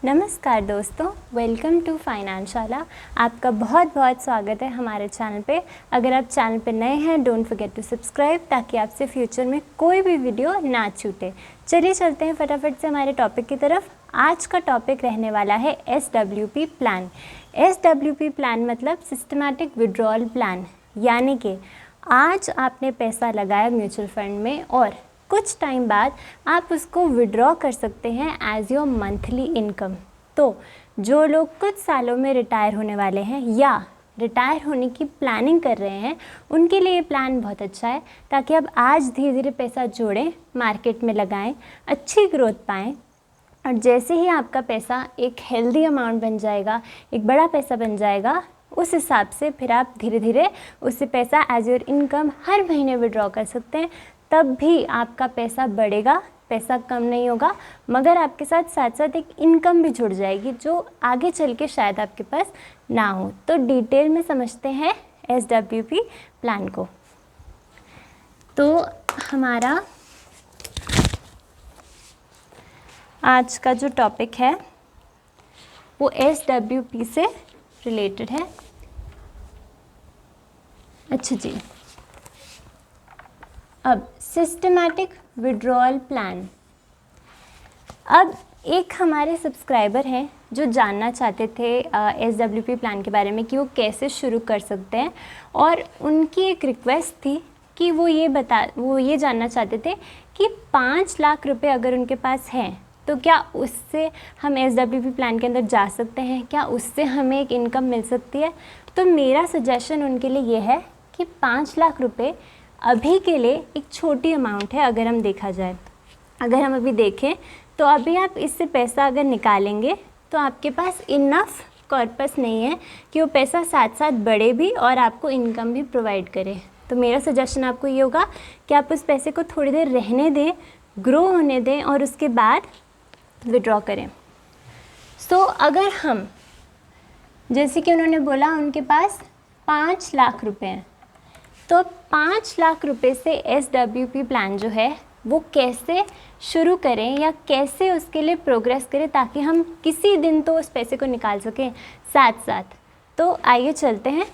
नमस्कार दोस्तों, welcome to फाइनेंशाला। आपका बहुत बहुत स्वागत है हमारे चैनल पे। अगर आप चैनल पे नए हैं, डोंट फॉरगेट टू सब्सक्राइब ताकि आपसे फ्यूचर में कोई भी वीडियो ना छूटे। चलिए चलते हैं फटाफट से हमारे टॉपिक की तरफ। आज का टॉपिक रहने वाला है SWP प्लान। SWP प्लान मतलब सिस्टमैटिक विड्रॉल प्लान, यानी कि आज आपने पैसा लगाया म्यूचुअल फंड में और कुछ टाइम बाद आप उसको विड्रॉ कर सकते हैं एज योर मंथली इनकम। तो जो लोग कुछ सालों में रिटायर होने वाले हैं या रिटायर होने की प्लानिंग कर रहे हैं, उनके लिए ये प्लान बहुत अच्छा है, ताकि आप आज धीरे धीरे पैसा जोड़ें, मार्केट में लगाएं, अच्छी ग्रोथ पाएं और जैसे ही आपका पैसा एक हेल्दी अमाउंट बन जाएगा, एक बड़ा पैसा बन जाएगा, उस हिसाब से फिर आप धीरे धीरे उससे पैसा एज योर इनकम हर महीने विड्रॉ कर सकते हैं। तब भी आपका पैसा बढ़ेगा, पैसा कम नहीं होगा, मगर आपके साथ साथ साथ एक इनकम भी जुड़ जाएगी जो आगे चल के शायद आपके पास ना हो। तो डिटेल में समझते हैं SWP प्लान को। तो हमारा आज का जो टॉपिक है वो SWP से रिलेटेड है। अच्छा जी, अब सिस्टमैटिक विड्रॉल प्लान। अब एक हमारे सब्सक्राइबर हैं जो जानना चाहते थे SWP प्लान के बारे में कि वो कैसे शुरू कर सकते हैं, और उनकी एक रिक्वेस्ट थी कि वो ये जानना चाहते थे कि 5 लाख रुपए अगर उनके पास हैं तो क्या उससे हम SWP प्लान के अंदर जा सकते हैं, क्या उससे हमें एक इनकम मिल सकती है। तो मेरा सजेशन उनके लिए ये है कि 5 लाख रुपए अभी के लिए एक छोटी अमाउंट है। अगर हम देखा जाए, अगर हम अभी देखें तो अभी आप इससे पैसा अगर निकालेंगे तो आपके पास इनफ कॉर्पस नहीं है कि वो पैसा साथ साथ बढ़े भी और आपको इनकम भी प्रोवाइड करे। तो मेरा सजेशन आपको ये होगा कि आप उस पैसे को थोड़ी देर रहने दें, ग्रो होने दें और उसके बाद विड्रॉ करें। सो अगर हम, जैसे कि उन्होंने बोला उनके पास 5 लाख रुपए हैं, तो 5 लाख रुपए से SWP प्लान जो है वो कैसे शुरू करें या कैसे उसके लिए प्रोग्रेस करें ताकि हम किसी दिन तो उस पैसे को निकाल सकें साथ साथ। तो आइए चलते हैं।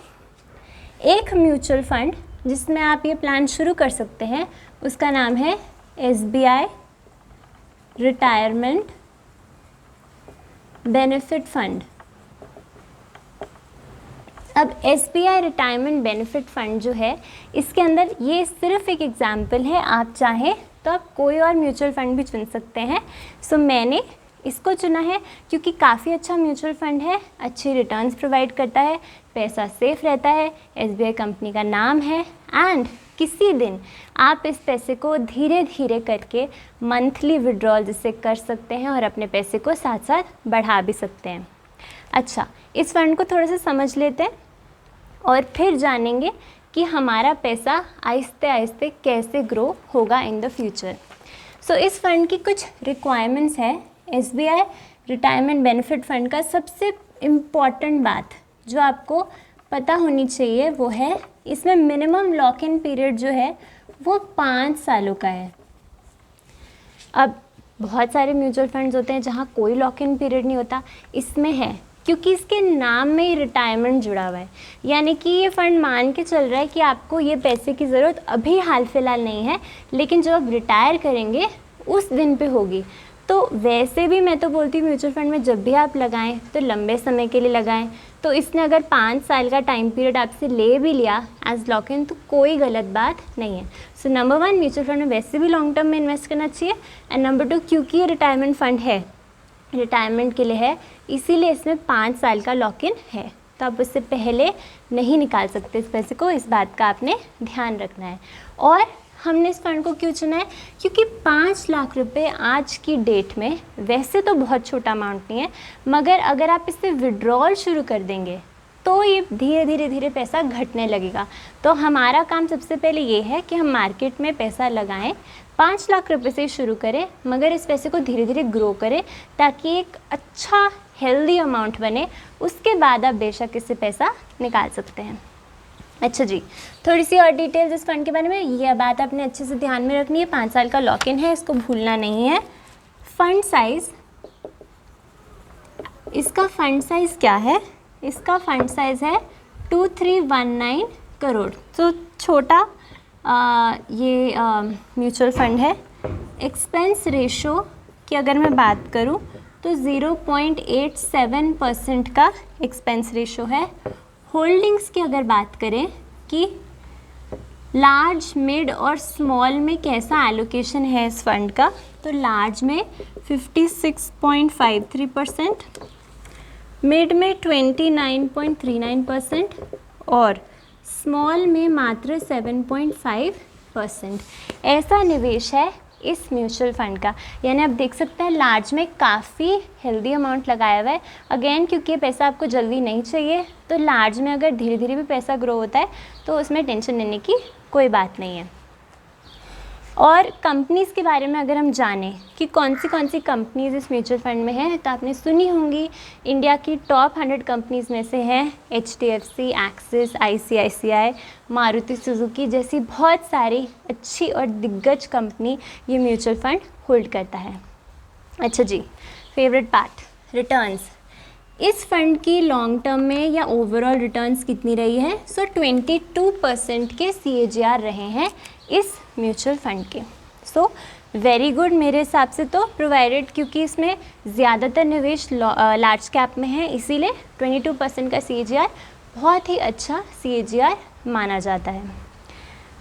एक म्यूचुअल फंड जिसमें आप ये प्लान शुरू कर सकते हैं उसका नाम है SBI रिटायरमेंट बेनिफिट फंड। अब SBI रिटायरमेंट बेनिफिट फ़ंड जो है, इसके अंदर ये सिर्फ एक एग्जाम्पल है, आप चाहें तो आप कोई और म्यूचुअल फ़ंड भी चुन सकते हैं। सो मैंने इसको चुना है क्योंकि काफ़ी अच्छा म्यूचुअल फ़ंड है, अच्छी रिटर्न्स प्रोवाइड करता है, पैसा सेफ रहता है, SBI कंपनी का नाम है एंड किसी दिन आप इस पैसे को धीरे धीरे करके मंथली विड्रॉल जिससे कर सकते हैं और अपने पैसे को साथ साथ बढ़ा भी सकते हैं। अच्छा, इस फंड को थोड़ा सा समझ लेते हैं और फिर जानेंगे कि हमारा पैसा आहिस्ते आहिस्ते कैसे ग्रो होगा इन द फ्यूचर। सो इस फंड की कुछ रिक्वायरमेंट्स है। SBI रिटायरमेंट बेनिफिट फ़ंड का सबसे इम्पॉर्टेंट बात जो आपको पता होनी चाहिए वो है, इसमें मिनिमम लॉक इन पीरियड जो है वो 5 सालों का है। अब बहुत सारे म्यूचुअल फंड्स होते हैं जहाँ कोई लॉक इन पीरियड नहीं होता, इसमें है क्योंकि इसके नाम में ही रिटायरमेंट जुड़ा हुआ है, यानी कि ये फ़ंड मान के चल रहा है कि आपको ये पैसे की ज़रूरत अभी हाल फिलहाल नहीं है, लेकिन जब आप रिटायर करेंगे उस दिन पे होगी। तो वैसे भी मैं तो बोलती हूँ म्यूचुअल फंड में जब भी आप लगाएं तो लंबे समय के लिए लगाएं। तो इसने अगर 5 साल का टाइम पीरियड आपसे ले भी लिया एज लॉक इन तो कोई गलत बात नहीं है। सो नंबर 1, म्यूचुअल फंड में वैसे भी लॉन्ग टर्म में इन्वेस्ट करना चाहिए एंड नंबर 2, क्योंकि ये रिटायरमेंट फ़ंड है, रिटायरमेंट के लिए है, इसीलिए इसमें 5 साल का लॉक इन है। तो आप उससे पहले नहीं निकाल सकते इस पैसे को, इस बात का आपने ध्यान रखना है। और हमने इस फंड को क्यों चुना है, क्योंकि 5 लाख रुपए आज की डेट में वैसे तो बहुत छोटा अमाउंट नहीं है, मगर अगर आप इससे विड्रॉल शुरू कर देंगे तो ये धीरे धीरे पैसा घटने लगेगा। तो हमारा काम सबसे पहले ये है कि हम मार्केट में पैसा लगाएं, 5 लाख रुपए से शुरू करें, मगर इस पैसे को धीरे धीरे ग्रो करें ताकि एक अच्छा हेल्दी अमाउंट बने। उसके बाद आप बेशक इससे पैसा निकाल सकते हैं। अच्छा जी, थोड़ी सी और डिटेल्स इस फंड के बारे में, यह बात आपने अच्छे से ध्यान में रखनी है। 5 साल का लॉक इन है, इसको भूलना नहीं है। फंड साइज़ इसका फंड साइज़ क्या है? इसका फंड साइज़ है 2319 करोड़। तो छोटा ये म्यूचुअल फंड है। एक्सपेंस रेशो की अगर मैं बात करूं तो 0.87% का एक्सपेंस रेशो है। होल्डिंग्स की अगर बात करें कि लार्ज, मिड और स्मॉल में कैसा एलोकेशन है इस फंड का, तो लार्ज में 56.53%, मिड में 29.39% और स्मॉल में मात्र 7.5%। ऐसा निवेश है इस म्यूचुअल फंड का। यानी आप देख सकते हैं लार्ज में काफ़ी हेल्दी अमाउंट लगाया हुआ है। अगेन क्योंकि ये पैसा आपको जल्दी नहीं चाहिए, तो लार्ज में अगर धीरे धीरे भी पैसा ग्रो होता है तो उसमें टेंशन लेने की कोई बात नहीं है। और कंपनीज़ के बारे में अगर हम जानें कि कौन सी कंपनीज़ इस म्यूचुअल फंड में हैं, तो आपने सुनी होंगी इंडिया की टॉप 100 कंपनीज़ में से हैं HDFC, axis, ICICI, Maruti Suzuki जैसी बहुत सारी अच्छी और दिग्गज कंपनी ये म्यूचुअल फंड होल्ड करता है। अच्छा जी, फेवरेट पार्ट, रिटर्न्स। इस फंड की लॉन्ग टर्म में या ओवरऑल रिटर्न्स कितनी रही है? 22% के CAGR रहे हैं इस म्यूचुअल फंड के। वेरी गुड मेरे हिसाब से, तो प्रोवाइडेड क्योंकि इसमें ज़्यादातर निवेश लार्ज कैप में है, इसीलिए 22% का CAGR बहुत ही अच्छा CAGR माना जाता है।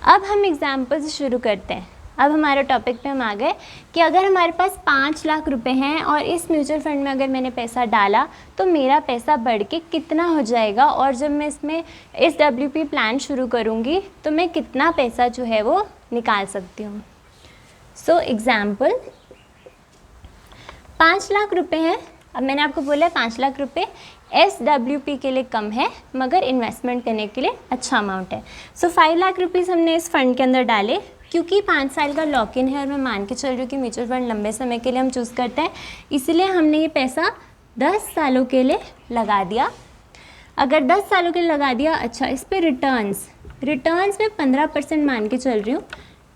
अब हम एग्जाम्पल से शुरू करते हैं। अब हमारे टॉपिक पे हम आ गए कि अगर हमारे पास 5 लाख रुपए हैं और इस म्यूचुअल फंड में अगर मैंने पैसा डाला तो मेरा पैसा बढ़ के कितना हो जाएगा, और जब मैं इसमें SWP प्लान शुरू करूँगी तो मैं कितना पैसा जो है वो निकाल सकती हूँ। एग्ज़ाम्पल, 5 लाख रुपए हैं। अब मैंने आपको बोला है 5 लाख रुपए SWP के लिए कम है मगर इन्वेस्टमेंट करने के लिए अच्छा अमाउंट है। 5 लाख रुपीज़ हमने इस फंड के अंदर डाले। क्योंकि 5 साल का लॉक इन है और मैं मान के चल रही हूँ कि म्यूचुअल फंड लंबे समय के लिए हम चूज़ करते हैं, इसलिए हमने ये पैसा 10 सालों के लिए लगा दिया। अगर 10 सालों के लिए लगा दिया, अच्छा इस पर रिटर्न्स में 15% मान के चल रही हूँ,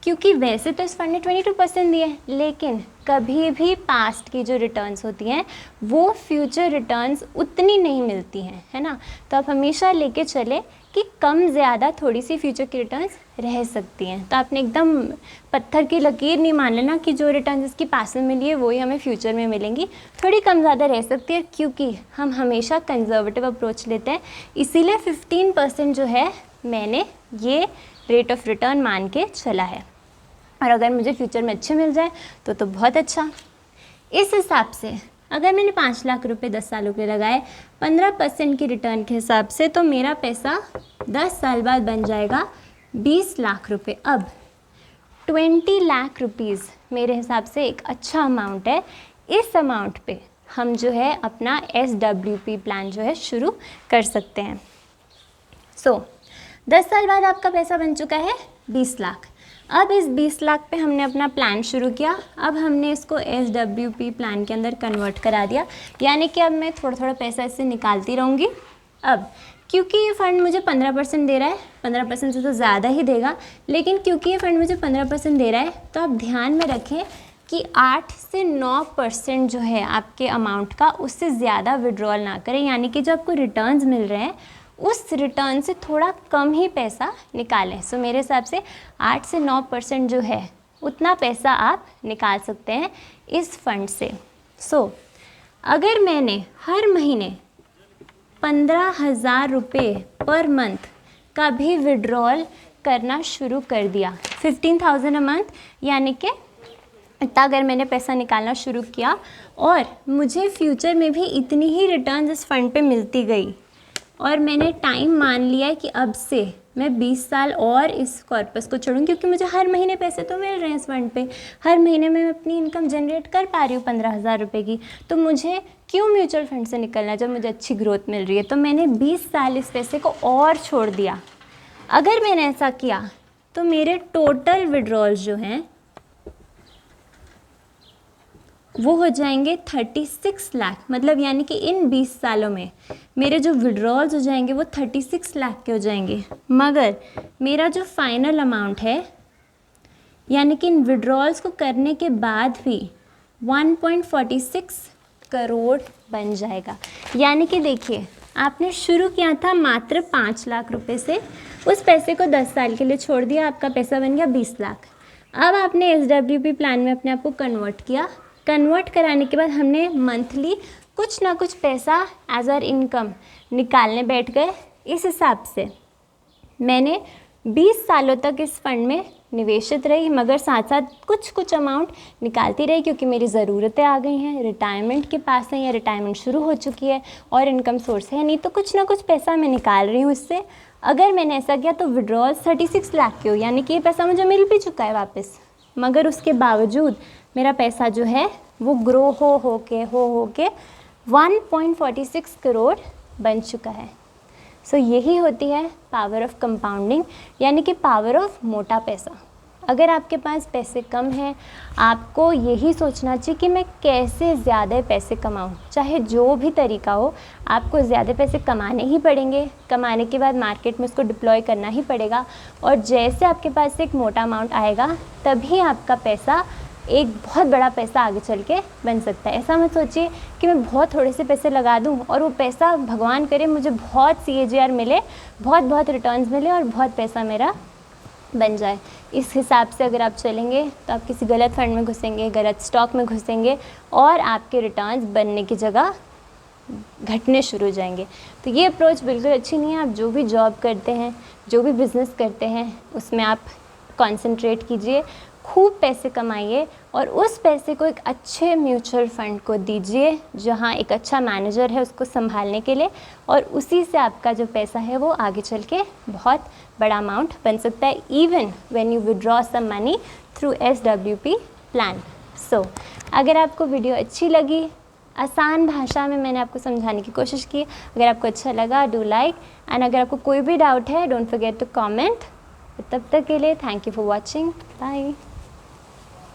क्योंकि वैसे तो इस फंड ने 22% दिए हैं, लेकिन कभी भी पास्ट की जो रिटर्न्स होती हैं वो फ्यूचर रिटर्न्स उतनी नहीं मिलती हैं, है ना। तो आप हमेशा लेके चले कि कम ज़्यादा थोड़ी सी फ्यूचर की रिटर्न्स रह सकती हैं। तो आपने एकदम पत्थर की लकीर नहीं मान लेना कि जो रिटर्न्स इसकी पास में मिली है वही हमें फ्यूचर में मिलेंगी, थोड़ी कम ज़्यादा रह सकती है, क्योंकि हम हमेशा कंजर्वेटिव अप्रोच लेते हैं। इसीलिए 15% जो है मैंने ये रेट ऑफ रिटर्न मान के चला है, और अगर मुझे फ्यूचर में अच्छे मिल जाए तो बहुत अच्छा। इस हिसाब से अगर मैंने 5 लाख रुपए 10 सालों के लगाए 15% की रिटर्न के हिसाब से, तो मेरा पैसा 10 साल बाद बन जाएगा 20 लाख रुपए। अब 20 लाख रुपीज़ मेरे हिसाब से एक अच्छा अमाउंट है। इस अमाउंट पे हम जो है अपना SWP प्लान जो है शुरू कर सकते हैं। 10 साल बाद आपका पैसा बन चुका है 20 लाख। अब इस 20 लाख पे हमने अपना प्लान शुरू किया। अब हमने इसको SWP प्लान के अंदर कन्वर्ट करा दिया, यानी कि अब मैं थोड़ा थोड़ा पैसा इससे निकालती रहूँगी। अब क्योंकि ये फ़ंड मुझे 15% दे रहा है, 15% से तो ज़्यादा ही देगा, लेकिन क्योंकि ये फ़ंड मुझे 15% दे रहा है, तो आप ध्यान में रखें कि 8 से 9% जो है आपके अमाउंट का, उससे ज़्यादा विड्रॉल ना करें। यानी कि जो आपको रिटर्न्स मिल रहे हैं उस रिटर्न से थोड़ा कम ही पैसा निकालें। मेरे हिसाब से 8 से 9% जो है उतना पैसा आप निकाल सकते हैं इस फंड से। अगर मैंने हर महीने 15,000 रुपये पर मंथ का भी विड्रॉल करना शुरू कर दिया, 15,000 अ मंथ, यानी कि इतना अगर मैंने पैसा निकालना शुरू किया और मुझे फ्यूचर में भी इतनी ही रिटर्न इस फंड पे मिलती गई, और मैंने टाइम मान लिया है कि अब से मैं 20 साल और इस कॉर्पस को छोड़ूँ, क्योंकि मुझे हर महीने पैसे तो मिल रहे हैं इस फंड पे, हर महीने में मैं अपनी इनकम जनरेट कर पा रही हूँ 15,000 रुपये की, तो मुझे क्यों म्यूचुअल फंड से निकलना जब मुझे अच्छी ग्रोथ मिल रही है। तो मैंने 20 साल इस पैसे को और छोड़ दिया। अगर मैंने ऐसा किया तो मेरे टोटल विड्रॉल्स जो हैं वो हो जाएंगे 36 लाख, मतलब यानी कि इन 20 सालों में मेरे जो विड्रॉल्स हो जाएंगे वो 36 लाख के हो जाएंगे। मगर मेरा जो फाइनल अमाउंट है, यानी कि इन विड्रॉल्स को करने के बाद भी 1.46 करोड़ बन जाएगा। यानी कि देखिए, आपने शुरू किया था मात्र 5 लाख रुपए से, उस पैसे को 10 साल के लिए छोड़ दिया, आपका पैसा बन गया 20 लाख। अब आपने SWP प्लान में अपने आप को कन्वर्ट किया। कन्वर्ट कराने के बाद हमने मंथली कुछ ना कुछ पैसा एज आर इनकम निकालने बैठ गए। इस हिसाब से मैंने 20 सालों तक इस फंड में निवेशित रही, मगर साथ साथ कुछ कुछ अमाउंट निकालती रही, क्योंकि मेरी ज़रूरतें आ गई हैं, रिटायरमेंट के पास है या रिटायरमेंट शुरू हो चुकी है और इनकम सोर्स है नहीं, तो कुछ ना कुछ पैसा मैं निकाल रही हूँ इससे। अगर मैंने ऐसा किया तो विड्रॉल 36 लाख की हो, यानी कि ये पैसा मुझे मिल भी चुका है वापस, मगर उसके बावजूद मेरा पैसा जो है वो ग्रो हो के 1.46 करोड़ बन चुका है। सो यही होती है पावर ऑफ कंपाउंडिंग, यानी कि पावर ऑफ मोटा पैसा। अगर आपके पास पैसे कम हैं, आपको यही सोचना चाहिए कि मैं कैसे ज़्यादा पैसे कमाऊं। चाहे जो भी तरीका हो, आपको ज़्यादा पैसे कमाने ही पड़ेंगे। कमाने के बाद मार्केट में उसको डिप्लॉय करना ही पड़ेगा, और जैसे आपके पास एक मोटा अमाउंट आएगा तभी आपका पैसा एक बहुत बड़ा पैसा आगे चल के बन सकता है। ऐसा मत सोचिए कि मैं बहुत थोड़े से पैसे लगा दूं और वो पैसा भगवान करे मुझे बहुत CAGR मिले, बहुत रिटर्न्स मिले और बहुत पैसा मेरा बन जाए। इस हिसाब से अगर आप चलेंगे तो आप किसी गलत फंड में घुसेंगे, गलत स्टॉक में घुसेंगे और आपके रिटर्न्स बनने की जगह घटने शुरू हो जाएंगे। तो ये अप्रोच बिल्कुल अच्छी नहीं है। आप जो भी जॉब करते हैं, जो भी बिज़नेस करते हैं, उसमें आप कॉन्सेंट्रेट कीजिए, खूब पैसे कमाइए और उस पैसे को एक अच्छे म्यूचुअल फ़ंड को दीजिए, जहां एक अच्छा मैनेजर है उसको संभालने के लिए, और उसी से आपका जो पैसा है वो आगे चल के बहुत बड़ा अमाउंट बन सकता है, even when you withdraw some money through SWP plan. So अगर आपको वीडियो अच्छी लगी, आसान भाषा में मैंने आपको समझाने की कोशिश की, अगर आपको अच्छा लगा डू लाइक, एंड अगर आपको कोई भी डाउट है डोंट फॉरगेट टू कमेंट। तब तक के लिए thank you for watching, bye.